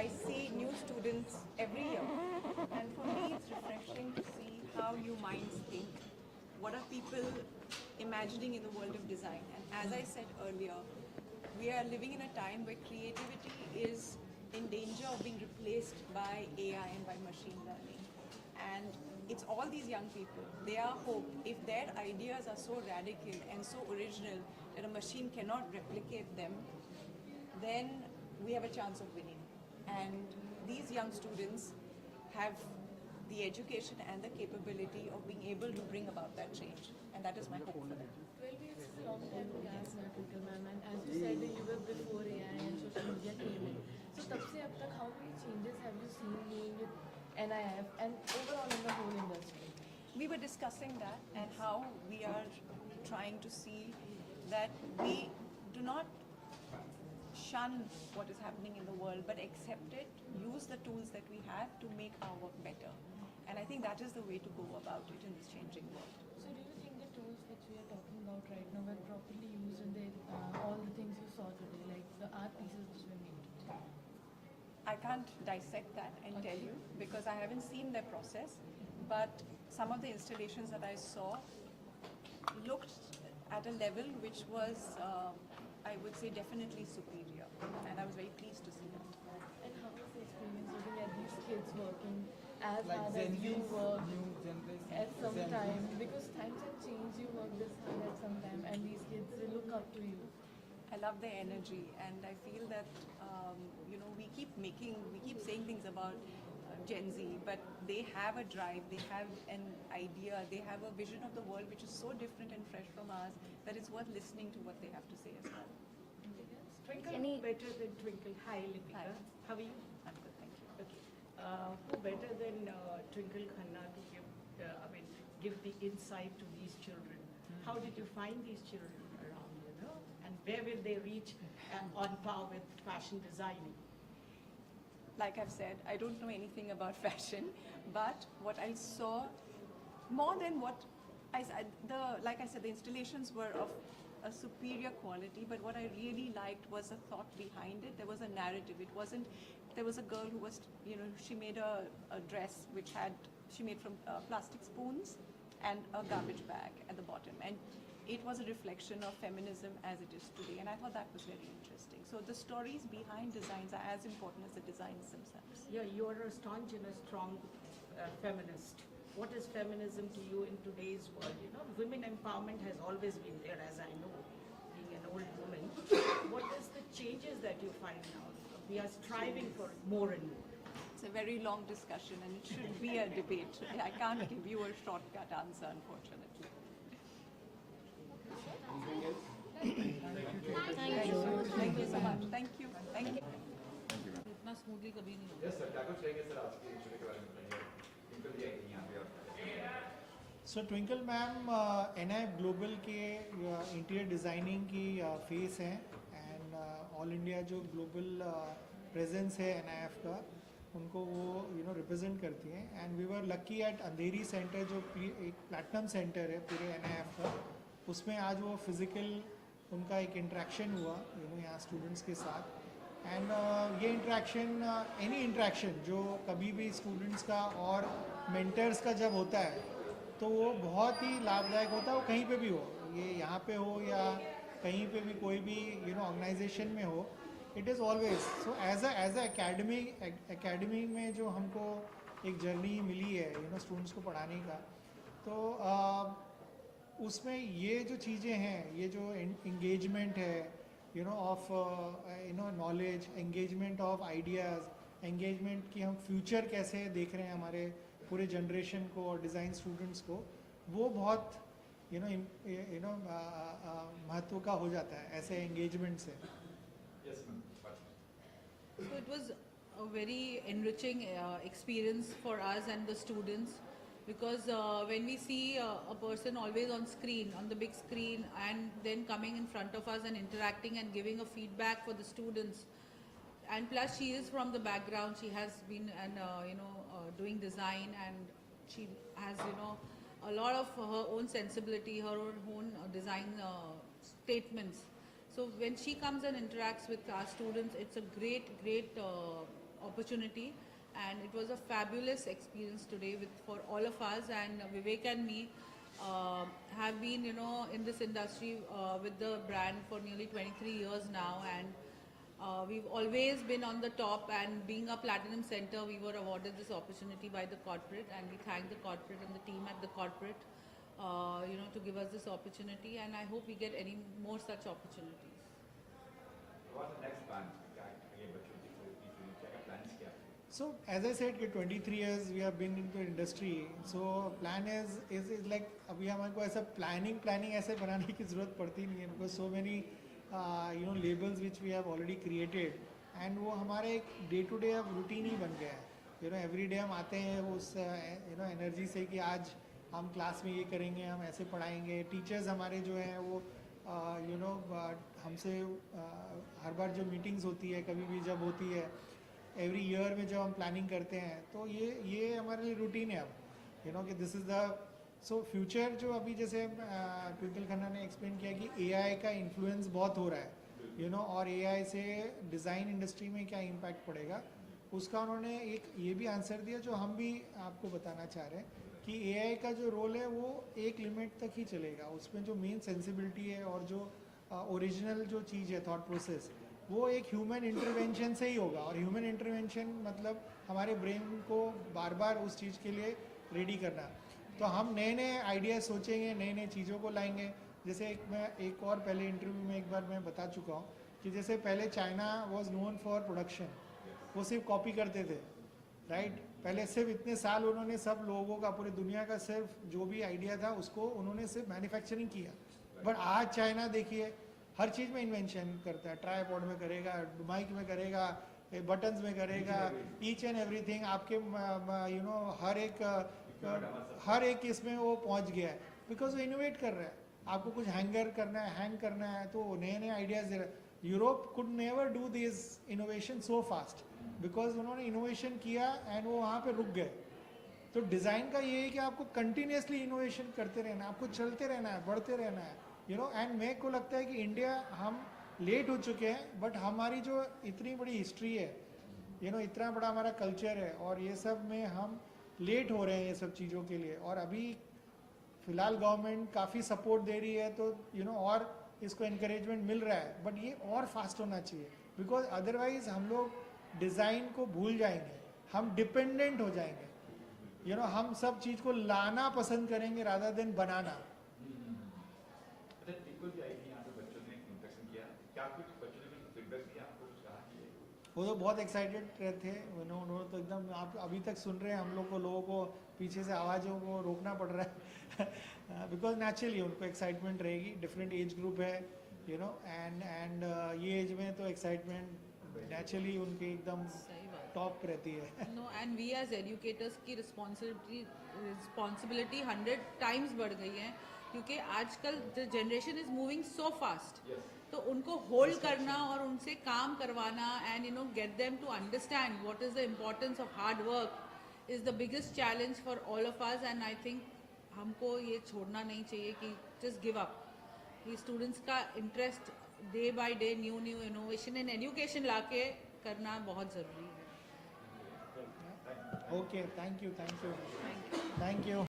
I see new students every year, and for me it's refreshing to see how new minds think. What are people imagining in the world of design? And as I said earlier, we are living in a time where creativity is in danger of being replaced by AI and by machine learning. And it's all these young people, they are hope. If their ideas are so radical and so original that a machine cannot replicate them, then we have a chance of winning. And these young students have the education and the capability of being able to bring about that change. And that is my hope for them. 12 years is a long time gap, Twinkle ma'am, and as you said, you were before AI and social media came in. So तब से अब तक how many changes have you seen being with NIF and overall in the whole industry? We were discussing that and how we are trying to see that we do not shun what is happening in the world, but accept it, use the tools that we have to make our work better. And I think that is the way to go about it in this changing world. So do you think the tools which we are talking about right now were properly used in the, all the things you saw today, like the art pieces which were made today? I can't dissect that and tell you because I haven't seen their process, but some of the installations that I saw looked at a level which was, I would say, definitely superior, and I was very pleased to see that. And how was the experience looking at these kids working as Like hard Gen as you Z's work new generation. at some Gen Z. time? Because times have changed, you work this hard at some time and these kids, they look up to you. I love their energy, and I feel that we keep saying things about Gen Z, but they have a drive, they have an idea, they have a vision of the world which is so different and fresh from ours that it's worth listening to what they have to say as well. Twinkle better than Twinkle. Hi, Lipika. Hi. How are you? I'm good, thank you. Okay. Who better than Twinkle Khanna to give the insight to these children? How did you find these children around, and where will they reach on par with fashion designing? Like I've said, I don't know anything about fashion, but what I saw, more than what I said, like I said, the installations were of a superior quality, but what I really liked was the thought behind it. There was a narrative. It wasn't, there was a girl who was, she made a dress which she made from plastic spoons and a garbage bag at the bottom. And it was a reflection of feminism as it is today, and I thought that was very interesting. So the stories behind designs are as important as the designs themselves. Yeah, you're a staunch and a strong feminist. What is feminism to you in today's world? Women empowerment has always been there, as I know, being an old woman. What is the changes that you find now? We are striving for more and more. It's a very long discussion, and it should be a debate. I can't give you a shortcut answer, unfortunately. Thank you so much. Thank you. Thank you. इतना smoothly कभी नहीं होता. Yes sir, क्या कुछ कहेंगे sir आज के institute के बारे में बताइए. ट्विंकल जी आई थी यहाँ पे और so Twinkle ma'am NIF global के इंटीरियर डिज़ाइनिंग की फेस हैं एंड ऑल इंडिया जो ग्लोबल प्रेजेंस है NIF का उनको वो रिप्रेजेंट करती हैं. And we were lucky at Andheri centre जो एक प्लैटिनम सेंटर है पूरे NIF का, उसमें आज वो फिज़िकल उनका एक इंट्रैक्शन हुआ यहाँ स्टूडेंट्स के साथ. एंड ये इंट्रैक्शन एनी इंट्रैक्शन जो कभी भी स्टूडेंट्स का और मेंटर्स का जब होता है तो वो बहुत ही लाभदायक होता है. वो कहीं पे भी हो, ये यहाँ पे हो या कहीं पे भी कोई भी ऑर्गेनाइजेशन में हो, it is always so as a academy में जो हमको एक जर्नी मिली है स्टूडेंट्स को पढ़ाने का, तो उसमें ये जो चीज़ें हैं, ये जो इंगेजमेंट है of knowledge, engagement of ideas, engagement कि हम फ्यूचर कैसे देख रहे हैं हमारे पूरे जनरेशन को और डिज़ाइन स्टूडेंट्स को, वो बहुत महत्व का हो जाता है ऐसे एंगेजमेंट से. Yes ma'am. So it was a very enriching experience for us and the students, because when we see a person always on screen, on the big screen, and then coming in front of us and interacting and giving a feedback for the students, and plus she is from the background, she has been doing design, and she has a lot of her own sensibility, her own design statements. So when she comes and interacts with our students, it's a great opportunity, and it was a fabulous experience today for all of us. And Vivek and me have been, in this industry with the brand for nearly 23 years now, and we've always been on the top. And being a platinum center, we were awarded this opportunity by the corporate, and we thank the corporate and the team at the corporate, to give us this opportunity. And I hope we get any more such opportunities. What's the next plan? आगे बच्चों की क्या plans क्या? So as I said कि 23 years we have been into industry. So plan is like अभी हमारे को ऐसा planning ऐसे बनाने की ज़रूरत पड़ती नहीं है, because so many labels which we have already created, and वो हमारे एक day to day अब routine ही बन गया है. Every day हम आते हैं उस energy से कि आज हम क्लास में ये करेंगे, हम ऐसे पढ़ाएंगे. टीचर्स हमारे जो हैं वो हमसे हर बार जो मीटिंग्स होती है, कभी भी जब होती है, एवरी ईयर में जब हम प्लानिंग करते हैं, तो ये हमारे लिए रूटीन है अब. कि this is the so future. जो अभी जैसे ट्विंकल खन्ना ने एक्सप्लेन किया कि एआई का इन्फ्लुएंस बहुत हो रहा है, और एआई से डिज़ाइन इंडस्ट्री में क्या इम्पैक्ट पड़ेगा, उसका उन्होंने एक ये भी आंसर दिया जो हम भी आपको बताना चाह रहे हैं कि एआई का जो रोल है वो एक लिमिट तक ही चलेगा. उसमें जो मेन सेंसिबिलिटी है और जो ओरिजिनल जो चीज़ है, थॉट प्रोसेस, वो एक ह्यूमन इंटरवेंशन से ही होगा. और ह्यूमन इंटरवेंशन मतलब हमारे ब्रेन को बार बार उस चीज़ के लिए रेडी करना. तो हम नए नए आइडियाज़ सोचेंगे, नए नए चीज़ों को लाएंगे. जैसे मैं एक और पहले इंटरव्यू में एक बार मैं बता चुका हूँ कि जैसे पहले China was known for production, वो सिर्फ कॉपी करते थे, राइट. पहले सिर्फ इतने साल उन्होंने सब लोगों का, पूरी दुनिया का सिर्फ जो भी आइडिया था उसको उन्होंने सिर्फ मैन्युफैक्चरिंग किया. बट आज चाइना देखिए हर चीज़ में इन्वेंशन करता है. ट्राईपॉड में करेगा, माइक में करेगा, बटन्स में करेगा, ईच एंड एवरीथिंग. आपके हर एक इसमें वो पहुंच गया है, बिकॉज वो इनोवेट कर रहा है. आपको कुछ हैंगर करना है, हैंग करना है, तो नए नए आइडियाज़ दे रहा है. Europe could never do this innovation so fast, because उन्होंने इनोवेशन किया एंड वो वहाँ पे रुक गए. तो डिज़ाइन का ये है कि आपको कंटिन्यूसली इनोवेशन करते रहना है, आपको चलते रहना है, बढ़ते रहना है. एंड मेरे को लगता है कि इंडिया, हम लेट हो चुके हैं, बट हमारी जो इतनी बड़ी हिस्ट्री है, इतना बड़ा हमारा कल्चर है, और ये सब में हम लेट हो रहे हैं ये सब चीज़ों के लिए. और अभी फ़िलहाल गवर्नमेंट काफ़ी सपोर्ट दे रही है, तो और इसको इनकरेजमेंट मिल रहा है, बट ये और फास्ट होना चाहिए, बिकॉज अदरवाइज हम लोग डिज़ाइन को भूल जाएंगे, हम डिपेंडेंट हो जाएंगे. हम सब चीज़ को लाना पसंद करेंगे रादर देन बनाना. अच्छा, टिंकल जी आई थी यहाँ पे, बच्चों ने इंटरेक्शन किया, क्या कुछ बच्चों ने कुछ फीडबैक दिया आपको, कुछ कहा कि वो तो बहुत एक्साइटेड थे. उन्होंने तो एकदम, आप अभी तक सुन रहे हैं, हम लोगों को पीछे से आवाज़ों को रोकना पड़ रहा है, बिकॉज नेचुरली उनको एक्साइटमेंट रहेगी. डिफरेंट एज ग्रुप है, एंड ये एज में तो एक्साइटमेंट नेचुरली उनकी एकदम टॉप रहती है. No, and we as educators की responsibility 100 times बढ़ गई है, क्योंकि आजकल the generation is moving so fast. तो उनको होल्ड करना और उनसे काम करवाना, and get them to understand what is the importance of hard work is the biggest challenge for all of us. And I think हमको ये छोड़ना नहीं चाहिए कि just give up. ये स्टूडेंट्स का interest day by day new innovation in education लाके करना बहुत ज़रूरी है. Okay, thank you.